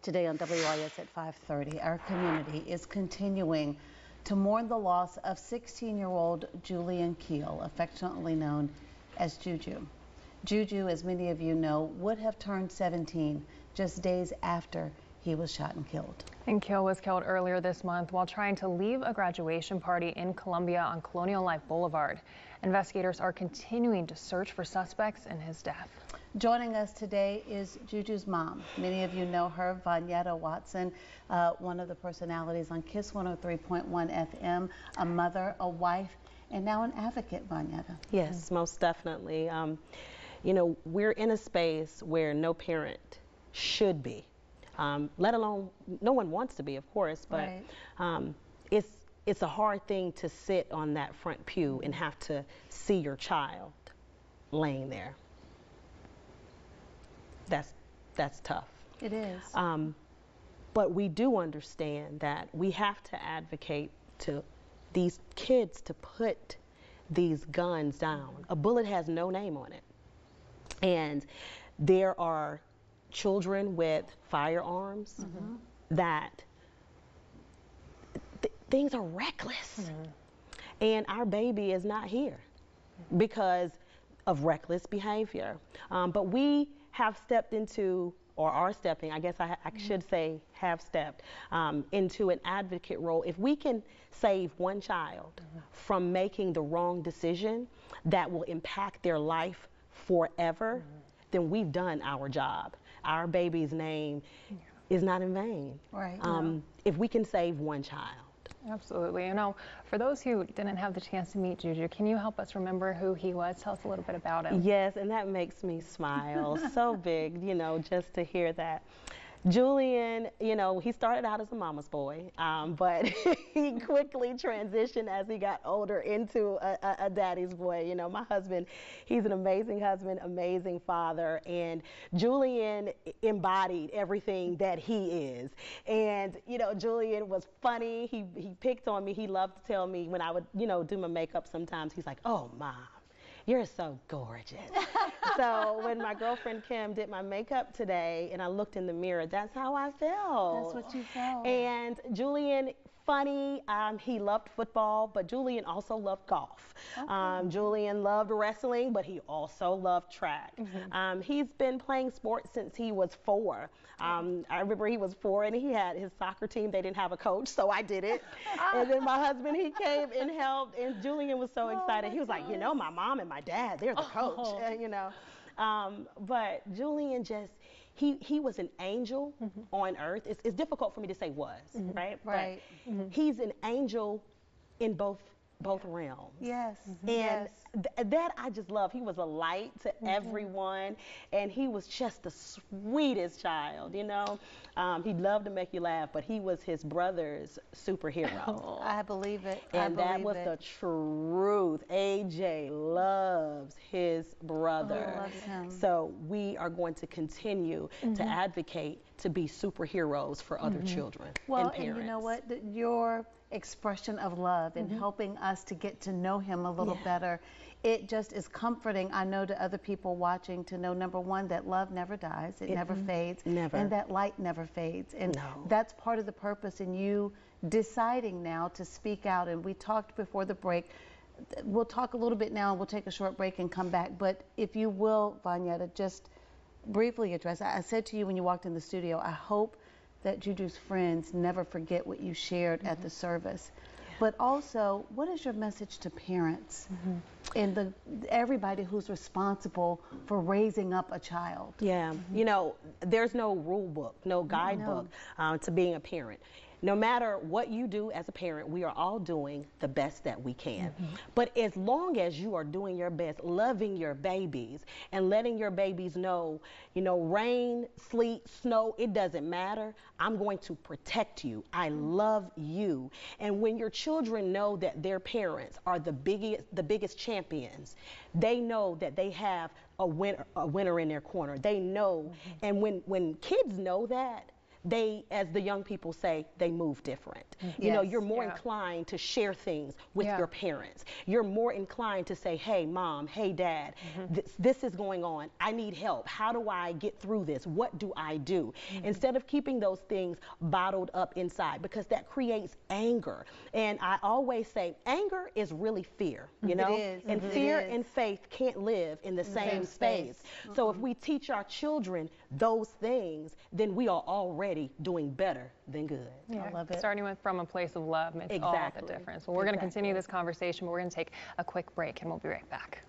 Today on WIS at 5:30, our community is continuing to mourn the loss of 16-year-old Julian Keel, affectionately known as Juju. Juju, as many of you know, would have turned 17 just days after he was shot and killed. And Keel was killed earlier this month while trying to leave a graduation party in Columbia on Colonial Life Boulevard. Investigators are continuing to search for suspects in his death. Joining us today is Juju's mom. Many of you know her, Vanyetta Watson, one of the personalities on KISS 103.1 FM, a mother, a wife, and now an advocate, Vanyetta. Yes, most definitely. You know, we're in a space where no parent should be, let alone, no one wants to be, of course, but right. It's a hard thing to sit on that front pew and have to see your child laying there. That's tough. It is. But we do understand that we have to advocate to these kids to put these guns down. A bullet has no name on it. And there are children with firearms that things are reckless. And our baby is not here because of reckless behavior. But we have stepped into, or are stepping, I guess I should say have stepped, into an advocate role. If we can save one child from making the wrong decision that will impact their life forever, then we've done our job. Our baby's name is not in vain. Right. If we can save one child. Absolutely. You know, for those who didn't have the chance to meet Juju, can you help us remember who he was? Tell us a little bit about him. Yes, and that makes me smile so big, you know, just to hear that. Julian, you know, he started out as a mama's boy, but he quickly transitioned as he got older into a daddy's boy. You know, my husband, he's an amazing husband, amazing father, and Julian embodied everything that he is. And, you know, Julian was funny. He picked on me. He loved to tell me when I would, you know, do my makeup sometimes, he's like, "Oh, Mom, you're so gorgeous." So when my girlfriend Kim did my makeup today and I looked in the mirror, that's how I felt. That's what you felt. And Julian, funny, he loved football, but Julian also loved golf. Okay. Julian loved wrestling, but he also loved track. He's been playing sports since he was 4. I remember he was 4 and he had his soccer team. They didn't have a coach, so I did it. And then my husband, he came and helped, and Julian was so excited. He was like, you know, my mom and my dad, they're the coach, you know. But Julian just, he was an angel on earth. It's difficult for me to say was, right? Right. But he's an angel in both realms. Yes. And that I just love. He was a light to everyone, and he was just the sweetest child, you know. He loved to make you laugh, but he was his brother's superhero. I believe it. And that was the truth. AJ loves his brother. Loves him. So we are going to continue to advocate to be superheroes for other children and parents. And you know what? Your expression of love and helping us to get to know him a little better, it just is comforting, I know, to other people watching, to know, number one, that love never dies, it never fades, and that light never fades. And that's part of the purpose in you deciding now to speak out. And we talked before the break. We'll talk a little bit now, and we'll take a short break and come back. But if you will, Vanyetta, just briefly address, I said to you when you walked in the studio, I hope that Juju's friends never forget what you shared at the service. But also, what is your message to parents and everybody who's responsible for raising up a child? Yeah, you know, there's no rule book, no guidebook to being a parent. No matter what you do as a parent, we are all doing the best that we can. But as long as you are doing your best, loving your babies and letting your babies know, you know, rain, sleet, snow, it doesn't matter. I'm going to protect you. I love you. And when your children know that their parents are the biggest champions, they know that they have a winner in their corner. They know, and when kids know that, they, as the young people say, they move different. Mm-hmm. You know, Yes. you're more Yeah. inclined to share things with Yeah. your parents. You're more inclined to say, hey, mom, hey, dad, Mm-hmm. this is going on. I need help. How do I get through this? What do I do? Mm-hmm. Instead of keeping those things bottled up inside, because that creates anger. And I always say, anger is really fear, you know? is. And It fear is. and faith can't live in the same same space. space. So if we teach our children those things, then we are already doing better than good. Yeah, love it. starting from a place of love makes all the Exactly. difference. Well, we're going to continue Exactly. this conversation, but we're going to take a quick break and we'll be right back.